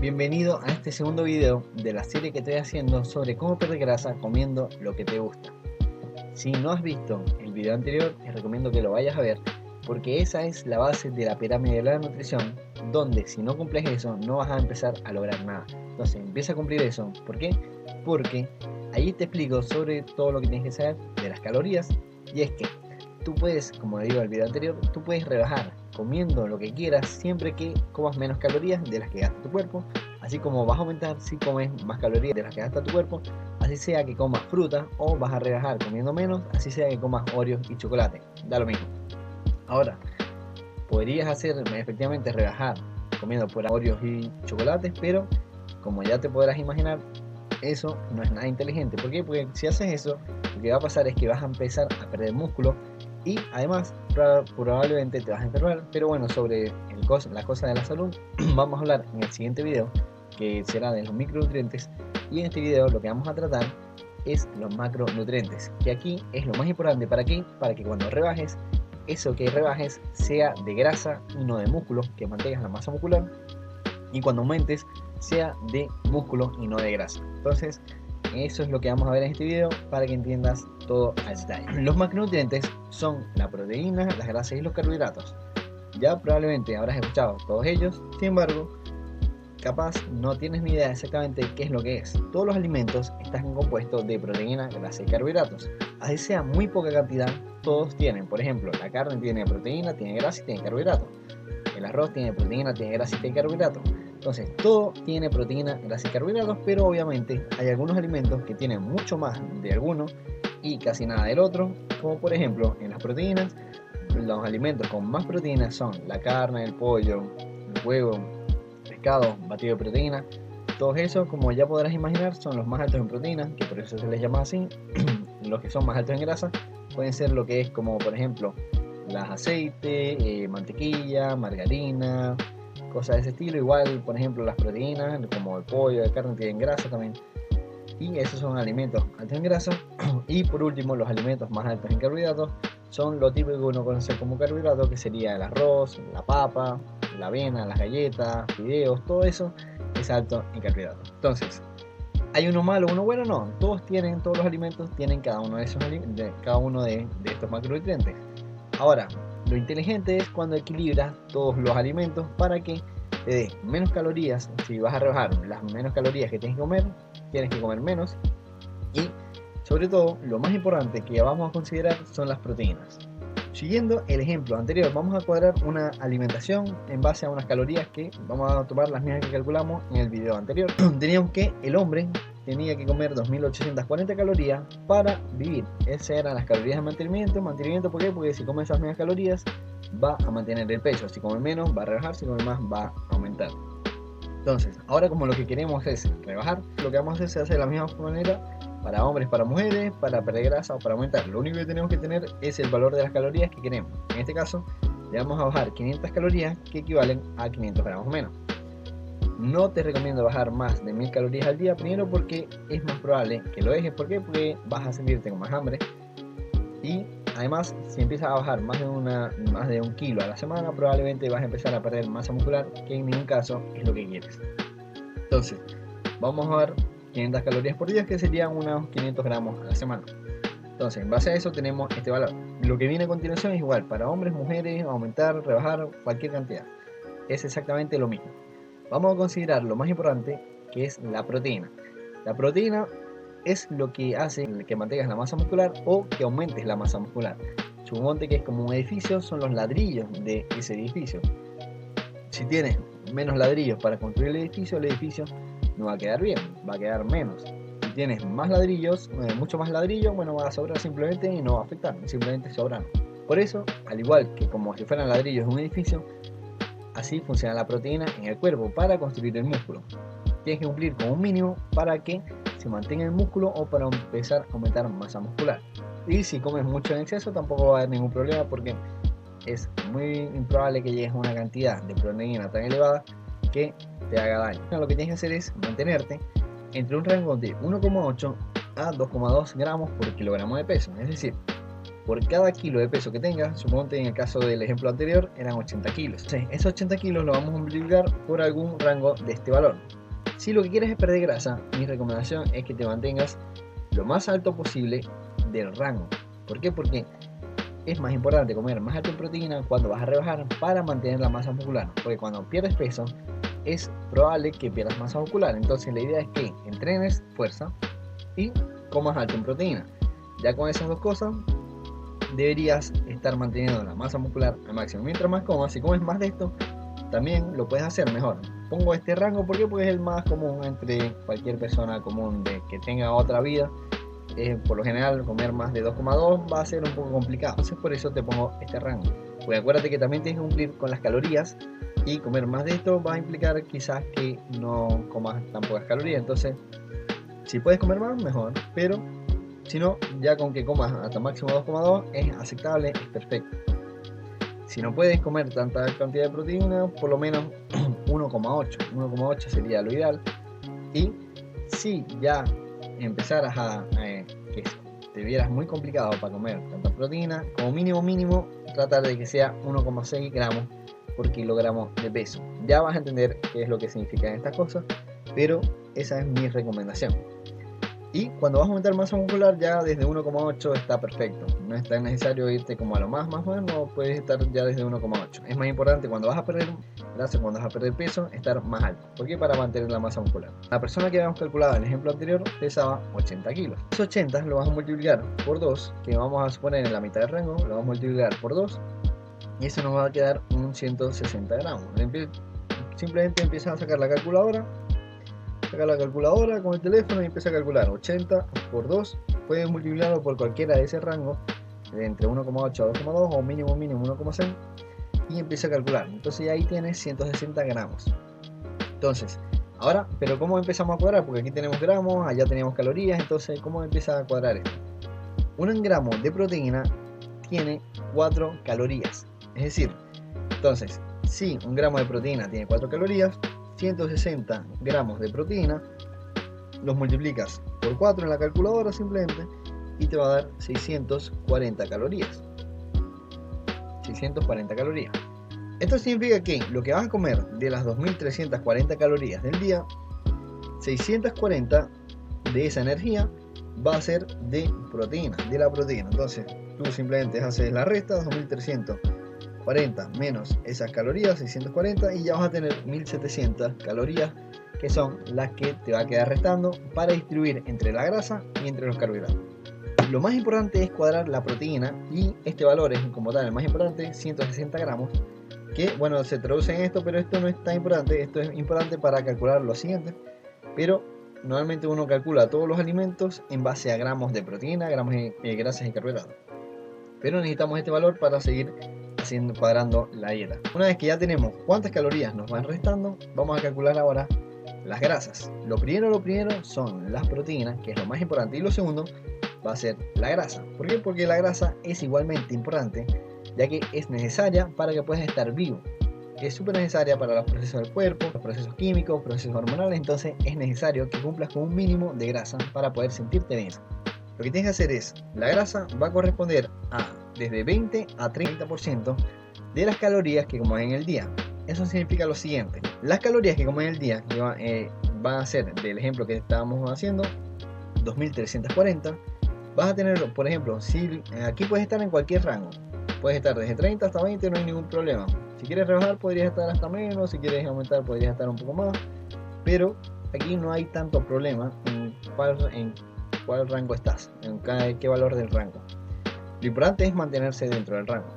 Bienvenido a este segundo video de la serie que estoy haciendo sobre cómo perder grasa comiendo lo que te gusta. Si no has visto el video anterior, te recomiendo que lo vayas a ver porque esa es la base de la pirámide de la nutrición, donde si no cumples eso no vas a empezar a lograr nada. Entonces empieza a cumplir eso. ¿Por qué? Porque ahí te explico sobre todo lo que tienes que saber de las calorías, y es que tú puedes, como digo en el video anterior, tú puedes rebajar comiendo lo que quieras siempre que comas menos calorías de las que gasta tu cuerpo, así como vas a aumentar si comes más calorías de las que gasta tu cuerpo, así sea que comas fruta, o vas a rebajar comiendo menos, así sea que comas Oreos y chocolate, da lo mismo. Ahora, podrías hacer efectivamente rebajar comiendo por Oreos y chocolates, pero como ya te podrás imaginar, eso no es nada inteligente. ¿Por qué? Porque si haces eso, lo que va a pasar es que vas a empezar a perder músculo y además probablemente te vas a enfermar. Pero bueno, sobre la cosa de la salud vamos a hablar en el siguiente video, que será de los micronutrientes, y en este video lo que vamos a tratar es los macronutrientes, que aquí es lo más importante. ¿Para qué? Para que cuando rebajes, eso que rebajes sea de grasa y no de músculo, que mantengas la masa muscular, y cuando aumentes sea de músculo y no de grasa. Entonces eso es lo que vamos a ver en este video para que entiendas todo al detalle. Los macronutrientes son la proteína, las grasas y los carbohidratos. Ya probablemente habrás escuchado todos ellos, sin embargo, capaz no tienes ni idea exactamente qué es lo que es. Todos los alimentos están compuestos de proteína, grasa y carbohidratos. Así sea muy poca cantidad, todos tienen. Por ejemplo, la carne tiene proteína, tiene grasa y tiene carbohidratos. El arroz tiene proteína, tiene grasa y tiene carbohidratos. Entonces, todo tiene proteína, grasa y carbohidratos, pero obviamente hay algunos alimentos que tienen mucho más de alguno y casi nada del otro, como por ejemplo en las proteínas. Los alimentos con más proteínas son la carne, el pollo, el huevo, pescado, batido de proteína. Todos esos, como ya podrás imaginar, son los más altos en proteínas, que por eso se les llama así. Los que son más altos en grasa pueden ser lo que es como por ejemplo las aceites, mantequilla, margarina, cosas de ese estilo. Igual, por ejemplo, las proteínas como el pollo, la carne tienen grasa también, y esos son alimentos altos en grasa. Y por último, los alimentos más altos en carbohidratos son lo típico que uno conoce como carbohidratos, que sería el arroz, la papa, la avena, las galletas, fideos. Todo eso es alto en carbohidratos. Entonces, ¿hay uno malo, uno bueno? No, todos los alimentos tienen cada uno de estos macronutrientes. Ahora, lo inteligente es cuando equilibras todos los alimentos para que te dé menos calorías. Si vas a rebajar las menos calorías que tienes que comer menos. Y sobre todo, lo más importante que vamos a considerar son las proteínas. Siguiendo el ejemplo anterior, vamos a cuadrar una alimentación en base a unas calorías que vamos a tomar las mismas que calculamos en el video anterior. Teníamos que el hombre tenía que comer 2840 calorías para vivir. Esas eran las calorías de mantenimiento. ¿Por qué? Porque si come esas mismas calorías va a mantener el peso. Si come menos va a rebajar, si come más va a aumentar. Entonces, ahora como lo que queremos es rebajar, lo que vamos a hacer se hace de la misma manera para hombres, para mujeres, para perder grasa o para aumentar. Lo único que tenemos que tener es el valor de las calorías que queremos. En este caso, le vamos a bajar 500 calorías que equivalen a 500 gramos menos. No te recomiendo bajar más de 1000 calorías al día, primero porque es más probable que lo dejes. ¿Por qué? Porque vas a sentirte con más hambre, y además si empiezas a bajar más de un kilo a la semana, probablemente vas a empezar a perder masa muscular, que en ningún caso es lo que quieres. Entonces, vamos a ver 500 calorías por día, que serían unos 500 gramos a la semana. Entonces, en base a eso tenemos este valor. Lo que viene a continuación es igual para hombres, mujeres, aumentar, rebajar, cualquier cantidad. Es exactamente lo mismo. Vamos a considerar lo más importante, que es la proteína. La proteína es lo que hace que mantengas la masa muscular o que aumentes la masa muscular. Suponte que es como un edificio, son los ladrillos de ese edificio. Si tienes menos ladrillos para construir el edificio no va a quedar bien, va a quedar menos. Si tienes más ladrillos, mucho más ladrillos, bueno, va a sobrar simplemente y no va a afectar, simplemente sobran. Por eso, al igual que como si fueran ladrillos de un edificio, así funciona la proteína en el cuerpo para construir el músculo. Tienes que cumplir con un mínimo para que se mantenga el músculo o para empezar a aumentar masa muscular. Y si comes mucho en exceso tampoco va a haber ningún problema, porque es muy improbable que llegues a una cantidad de proteína tan elevada que te haga daño. Lo que tienes que hacer es mantenerte entre un rango de 1,8 a 2,2 gramos por kilogramo de peso. Es decir, por cada kilo de peso que tengas, suponte en el caso del ejemplo anterior eran 80 kilos. Entonces, esos 80 kilos lo vamos a multiplicar por algún rango de este valor. Si lo que quieres es perder grasa, mi recomendación es que te mantengas lo más alto posible del rango. ¿Por qué? Porque es más importante comer más alto en proteína cuando vas a rebajar para mantener la masa muscular. Porque cuando pierdes peso es probable que pierdas masa muscular. Entonces la idea es que entrenes fuerza y comas alto en proteína. Ya con esas dos cosas deberías estar manteniendo la masa muscular al máximo. Mientras más comas, si comes más de esto, también lo puedes hacer mejor. Pongo este rango porque es el más común entre cualquier persona común que tenga otra vida. Por lo general comer más de 2,2 va a ser un poco complicado. Entonces por eso te pongo este rango. Pues acuérdate que también tienes que cumplir con las calorías. Y comer más de esto va a implicar quizás que no comas tan pocas calorías. Entonces, si puedes comer más, mejor. Pero si no, ya con que comas hasta máximo 2,2 es aceptable, es perfecto. Si no puedes comer tanta cantidad de proteína, por lo menos 1,8. 1,8 sería lo ideal. Y si ya empezaras que te vieras muy complicado para comer tanta proteína, como mínimo tratar de que sea 1,6 gramos por kilogramo de peso. Ya vas a entender qué es lo que significan estas cosas, pero esa es mi recomendación. Y cuando vas a aumentar masa muscular, ya desde 1,8 está perfecto. No es tan necesario irte como a lo más, no puedes estar ya desde 1,8. Es más importante cuando vas a perder grasa, cuando vas a perder peso, estar más alto. ¿Por qué? Para mantener la masa muscular. La persona que habíamos calculado en el ejemplo anterior pesaba 80 kilos. Esos 80 lo vas a multiplicar por 2, que vamos a suponer en la mitad del rango, lo vamos a multiplicar por 2. Y eso nos va a quedar un 160 gramos. Simplemente empiezas a sacar la calculadora. Saca la calculadora con el teléfono y empieza a calcular 80 por 2. Puedes multiplicarlo por cualquiera de ese rango, de entre 1,8 a 2,2 o mínimo 1,6. Y empieza a calcular. Entonces ahí tienes 160 gramos. Entonces, ahora, pero ¿cómo empezamos a cuadrar? Porque aquí tenemos gramos, allá tenemos calorías. Entonces, ¿cómo empieza a cuadrar esto? 1 gramo de proteína tiene 4 calorías. Es decir, entonces, si 1 gramo de proteína tiene 4 calorías, 160 gramos de proteína los multiplicas por 4 en la calculadora simplemente y te va a dar 640 calorías. 640 calorías. Esto significa que lo que vas a comer de las 2340 calorías del día, 640 de esa energía va a ser de proteína, de la proteína. Entonces tú simplemente haces la resta, 2340 menos esas calorías, 640, y ya vas a tener 1700 calorías, que son las que te va a quedar restando para distribuir entre la grasa y entre los carbohidratos. Lo más importante es cuadrar la proteína, y este valor es como tal el más importante, 160 gramos, que bueno, se traduce en esto, pero esto no es tan importante. Esto es importante para calcular lo siguiente, pero normalmente uno calcula todos los alimentos en base a gramos de proteína, gramos de grasas y carbohidratos, pero necesitamos este valor para seguir cuadrando la dieta. Una vez que ya tenemos cuántas calorías nos van restando, vamos a calcular ahora las grasas. Lo primero son las proteínas, que es lo más importante, y lo segundo va a ser la grasa. ¿Por qué? Porque la grasa es igualmente importante, ya que es necesaria para que puedas estar vivo. Es súper necesaria para los procesos del cuerpo, los procesos químicos, procesos hormonales. Entonces es necesario que cumplas con un mínimo de grasa para poder sentirte bien. Lo que tienes que hacer es, la grasa va a corresponder a desde 20 a 30% de las calorías que comes en el día. Eso significa lo siguiente: las calorías que comes en el día, que van a ser del ejemplo que estábamos haciendo, 2340, vas a tener, por ejemplo, si aquí puedes estar en cualquier rango, puedes estar desde 30 hasta 20, no hay ningún problema. Si quieres rebajar podrías estar hasta menos, si quieres aumentar podrías estar un poco más, pero aquí no hay tanto problema en cuál rango estás, en qué valor del rango. Lo importante es mantenerse dentro del rango.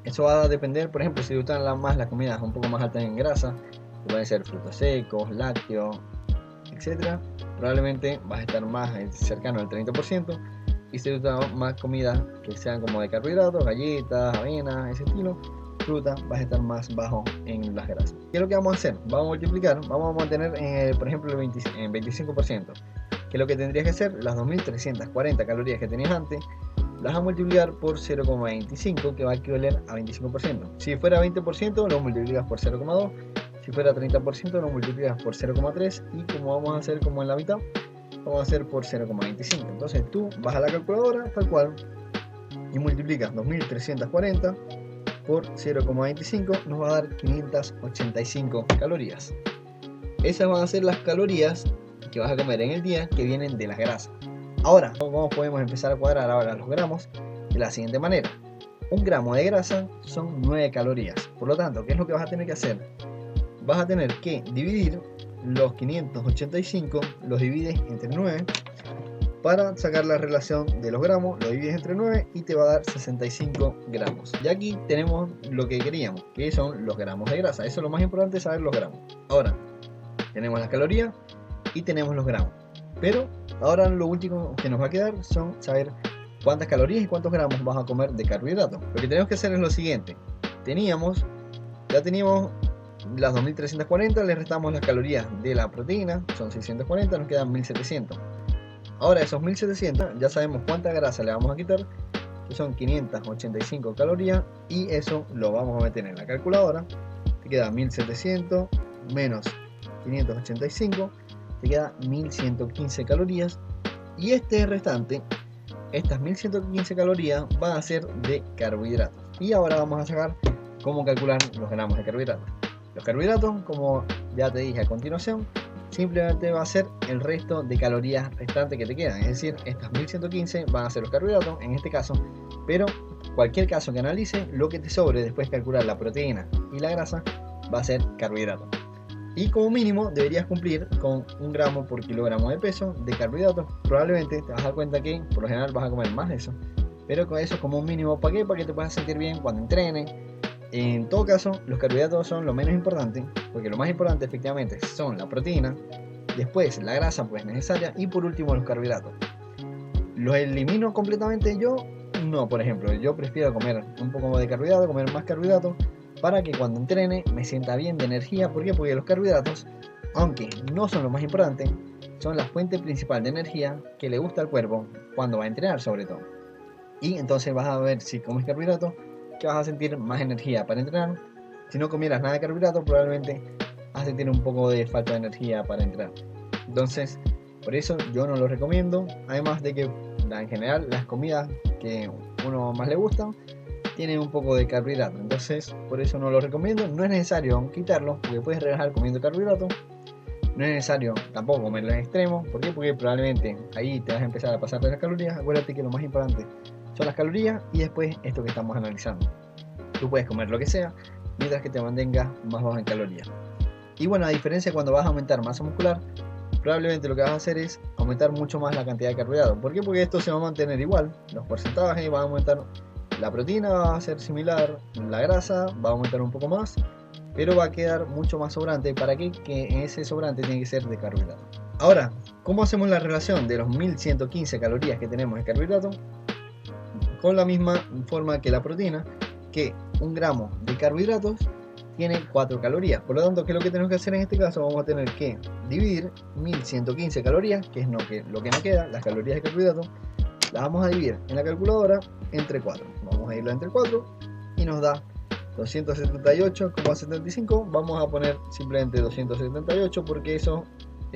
Eso va a depender, por ejemplo, si te gustan más las comidas un poco más altas en grasa, que pueden ser frutos secos, lácteos, etc., probablemente vas a estar más cercano al 30%. Y si te gustan más comidas que sean como de carbohidratos, galletas, avena, ese estilo, fruta, vas a estar más bajo en las grasas. ¿Qué es lo que vamos a hacer? Vamos a multiplicar, vamos a mantener por ejemplo en 25%, que es lo que tendrías que hacer. Las 2340 calorías que tenías antes las vas a multiplicar por 0,25, que va a equivaler a 25%. Si fuera 20%, lo multiplicas por 0,2. Si fuera 30%, lo multiplicas por 0,3. Y como vamos a hacer como en la mitad, vamos a hacer por 0,25. Entonces tú vas a la calculadora tal cual y multiplicas 2340 por 0,25, nos va a dar 585 calorías. Esas van a ser las calorías que vas a comer en el día que vienen de las grasas. Ahora, ¿cómo podemos empezar a cuadrar ahora los gramos? De la siguiente manera: un gramo de grasa son 9 calorías. Por lo tanto, ¿qué es lo que vas a tener que hacer? Vas a tener que dividir los 585, los divides entre 9 para sacar la relación de los gramos, lo divides entre 9 y te va a dar 65 gramos. Y aquí tenemos lo que queríamos, que son los gramos de grasa. Eso es lo más importante, saber los gramos. Ahora, tenemos las calorías y tenemos los gramos. Pero ahora lo último que nos va a quedar son saber cuántas calorías y cuántos gramos vas a comer de carbohidratos. Lo que tenemos que hacer es lo siguiente: ya teníamos las 2340, le restamos las calorías de la proteína, son 640, nos quedan 1700. Ahora esos 1700 ya sabemos cuánta grasa le vamos a quitar, que son 585 calorías, y eso lo vamos a meter en la calculadora. Te queda 1700 menos 585, te queda 1115 calorías, y este restante, estas 1115 calorías van a ser de carbohidratos. Y ahora vamos a sacar cómo calcular los gramos de carbohidratos. Los carbohidratos, como ya te dije a continuación, simplemente va a ser el resto de calorías restantes que te quedan. Es decir, estas 1115 van a ser los carbohidratos en este caso, pero cualquier caso que analice, lo que te sobre después de calcular la proteína y la grasa va a ser carbohidratos. Y como mínimo deberías cumplir con 1 gramo por kilogramo de peso de carbohidratos. Probablemente te vas a dar cuenta que por lo general vas a comer más de eso, pero con eso como un mínimo. ¿Para qué? Para que te puedas sentir bien cuando entrenes. En todo caso, los carbohidratos son lo menos importante, porque lo más importante efectivamente son la proteína, después la grasa pues necesaria, y por último los carbohidratos. ¿Los elimino completamente yo? No, por ejemplo, yo prefiero comer un poco de carbohidratos, comer más carbohidratos, para que cuando entrene me sienta bien de energía. ¿Por qué? Porque los carbohidratos, aunque no son lo más importante, son la fuente principal de energía que le gusta al cuerpo cuando va a entrenar sobre todo. Y entonces vas a ver, si comes carbohidratos, que vas a sentir más energía para entrenar. Si no comieras nada de carbohidratos, probablemente vas a sentir un poco de falta de energía para entrenar. Entonces, por eso yo no lo recomiendo. Además de que en general las comidas que uno más le gustan tienen un poco de carbohidratos. Entonces, por eso no lo recomiendo. No es necesario quitarlo, porque puedes rebajar comiendo carbohidratos. No es necesario tampoco comerlo en extremo. ¿Por qué? Porque probablemente ahí te vas a empezar a pasar de las calorías. Acuérdate que lo más importante son las calorías y después esto que estamos analizando. Tú puedes comer lo que sea mientras que te mantengas más bajo en calorías. Y bueno, a diferencia cuando vas a aumentar masa muscular, probablemente lo que vas a hacer es aumentar mucho más la cantidad de carbohidratos. ¿Por qué? Porque esto se va a mantener igual, los porcentajes van a aumentar, la proteína va a ser similar, la grasa va a aumentar un poco más, pero va a quedar mucho más sobrante. ¿Para qué? Que ese sobrante tiene que ser de carbohidratos. Ahora, ¿cómo hacemos la relación de los 1115 calorías que tenemos de carbohidratos? Con la misma forma que la proteína, que 1 gramo de carbohidratos tiene 4 calorías. Por lo tanto, ¿qué es lo que tenemos que hacer en este caso? Vamos a tener que dividir 1115 calorías, que es lo que nos queda, las calorías de carbohidratos, las vamos a dividir en la calculadora entre 4. Vamos a irlo entre 4 y nos da 278,75. Vamos a poner simplemente 278 porque esos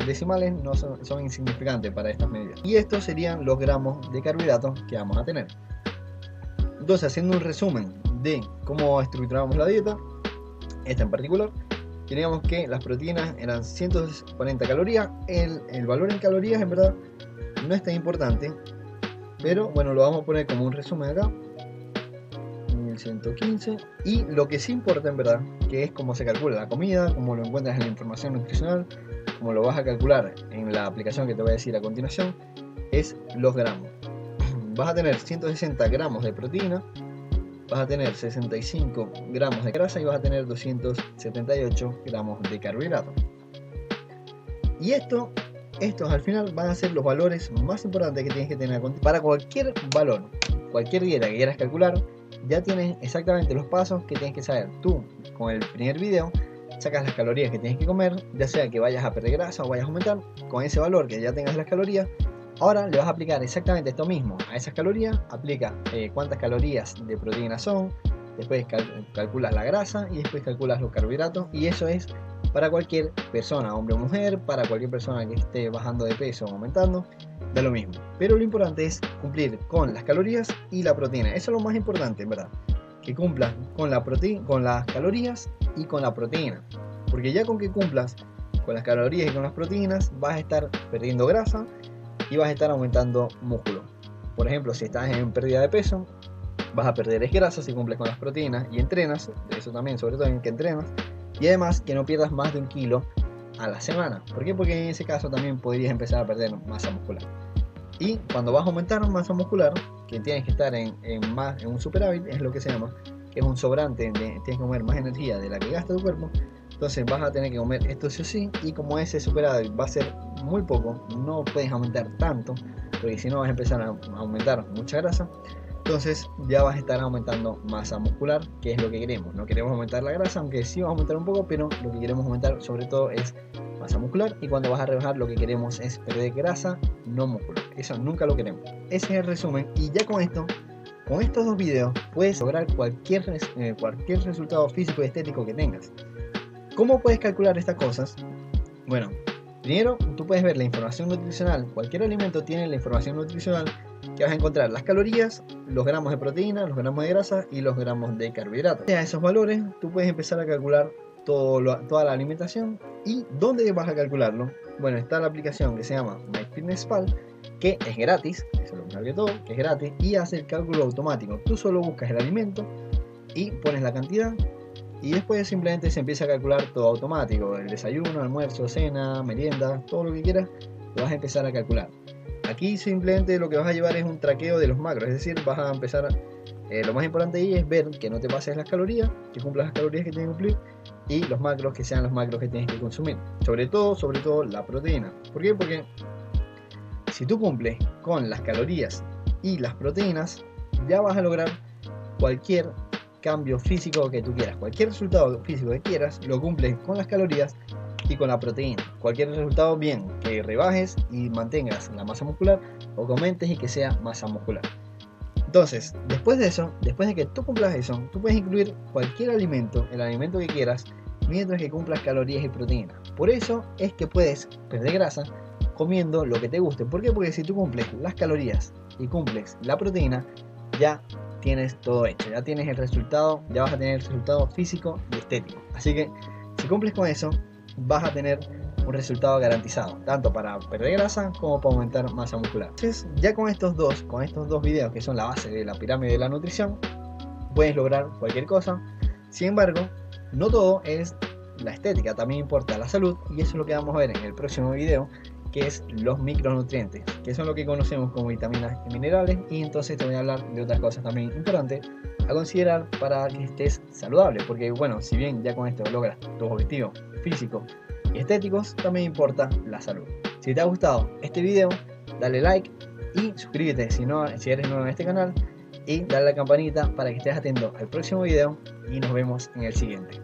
decimales no son insignificantes para estas medidas. Y estos serían los gramos de carbohidratos que vamos a tener. Entonces, haciendo un resumen de cómo estructuramos la dieta, esta en particular, teníamos que las proteínas eran 140 calorías. El valor en calorías en verdad no es tan importante, pero bueno, lo vamos a poner como un resumen acá, 1115. Y lo que sí importa en verdad, que es cómo se calcula la comida, cómo lo encuentras en la información nutricional, cómo lo vas a calcular en la aplicación que te voy a decir a continuación, es los gramos. Vas a tener 160 gramos de proteína, vas a tener 65 gramos de grasa y vas a tener 278 gramos de carbohidratos. Y estos al final van a ser los valores más importantes que tienes que tener para cualquier valor, cualquier dieta que quieras calcular. Ya tienes exactamente los pasos que tienes que saber. Tú, con el primer video, sacas las calorías que tienes que comer, ya sea que vayas a perder grasa o vayas a aumentar. Con ese valor que ya tengas las calorías, ahora le vas a aplicar exactamente esto mismo a esas calorías. Aplica cuántas calorías de proteína son, después calculas la grasa y después calculas los carbohidratos, y eso es para cualquier persona, hombre o mujer, para cualquier persona que esté bajando de peso o aumentando, da lo mismo. Pero lo importante es cumplir con las calorías y la proteína. Eso es lo más importante, en verdad. Que cumplas con con las calorías y con la proteína. Porque ya con que cumplas con las calorías y con las proteínas, vas a estar perdiendo grasa y vas a estar aumentando músculo. Por ejemplo, si estás en pérdida de peso, vas a perder grasa si cumples con las proteínas y entrenas, eso también, sobre todo en que entrenas, y además que no pierdas más de 1 kilo a la semana. ¿Por qué? Porque en ese caso también podrías empezar a perder masa muscular. Y cuando vas a aumentar masa muscular, que tienes que estar en un superávit, es lo que se llama, que es un sobrante, tienes que comer más energía de la que gasta tu cuerpo, entonces vas a tener que comer esto sí o sí, y como ese superávit va a ser muy poco, no puedes aumentar tanto, porque si no vas a empezar a aumentar mucha grasa, entonces ya vas a estar aumentando masa muscular, que es lo que queremos. No queremos aumentar la grasa, aunque sí va a aumentar un poco, pero lo que queremos aumentar sobre todo es masa muscular, y cuando vas a rebajar lo que queremos es perder grasa, no músculo. Eso nunca lo queremos. Ese es el resumen, y ya con esto, con estos 2 videos puedes lograr cualquier resultado físico y estético que tengas. ¿Cómo puedes calcular estas cosas? Bueno, primero tú puedes ver la información nutricional. Cualquier alimento tiene la información nutricional, que vas a encontrar las calorías, los gramos de proteína, los gramos de grasa y los gramos de carbohidratos. A esos valores tú puedes empezar a calcular toda la alimentación. ¿Y dónde vas a calcularlo? Bueno, está la aplicación que se llama MyFitnessPal, que es gratis, eso es lo mejor que todo, que es gratis y hace el cálculo automático. Tú solo buscas el alimento y pones la cantidad, y después simplemente se empieza a calcular todo automático: el desayuno, almuerzo, cena, merienda, todo lo que quieras, lo vas a empezar a calcular. Aquí simplemente lo que vas a llevar es un traqueo de los macros, es decir, vas a empezar lo más importante ahí es ver que no te pases las calorías, que cumplas las calorías que tienes que cumplir, y los macros que sean los macros que tienes que consumir. Sobre todo la proteína. ¿Por qué? Porque si tú cumples con las calorías y las proteínas, ya vas a lograr cualquier cambio físico que tú quieras. Cualquier resultado físico que quieras, lo cumples con las calorías y con la proteína. Cualquier resultado, bien que rebajes y mantengas la masa muscular, o que aumentes y que sea masa muscular. Entonces, después de eso, después de que tú cumplas eso, tú puedes incluir cualquier alimento, el alimento que quieras, mientras que cumplas calorías y proteínas. Por eso es que puedes perder grasa comiendo lo que te guste. ¿Por qué? Porque si tú cumples las calorías y cumples la proteína, ya tienes todo hecho, ya tienes el resultado, ya vas a tener el resultado físico y estético. Así que si cumples con eso, vas a tener un resultado garantizado, tanto para perder grasa como para aumentar masa muscular. Entonces, ya con estos dos videos, que son la base de la pirámide de la nutrición, puedes lograr cualquier cosa. Sin embargo, no todo es la estética, también importa la salud, y eso es lo que vamos a ver en el próximo video, que es los micronutrientes, que son lo que conocemos como vitaminas y minerales. Y entonces te voy a hablar de otras cosas también importantes a considerar para que estés saludable, porque bueno, si bien ya con esto logras tus objetivos físicos y estéticos, también importa la salud. Si te ha gustado este video, dale like y suscríbete si eres nuevo en este canal, y dale a la campanita para que estés atento al próximo video, y nos vemos en el siguiente.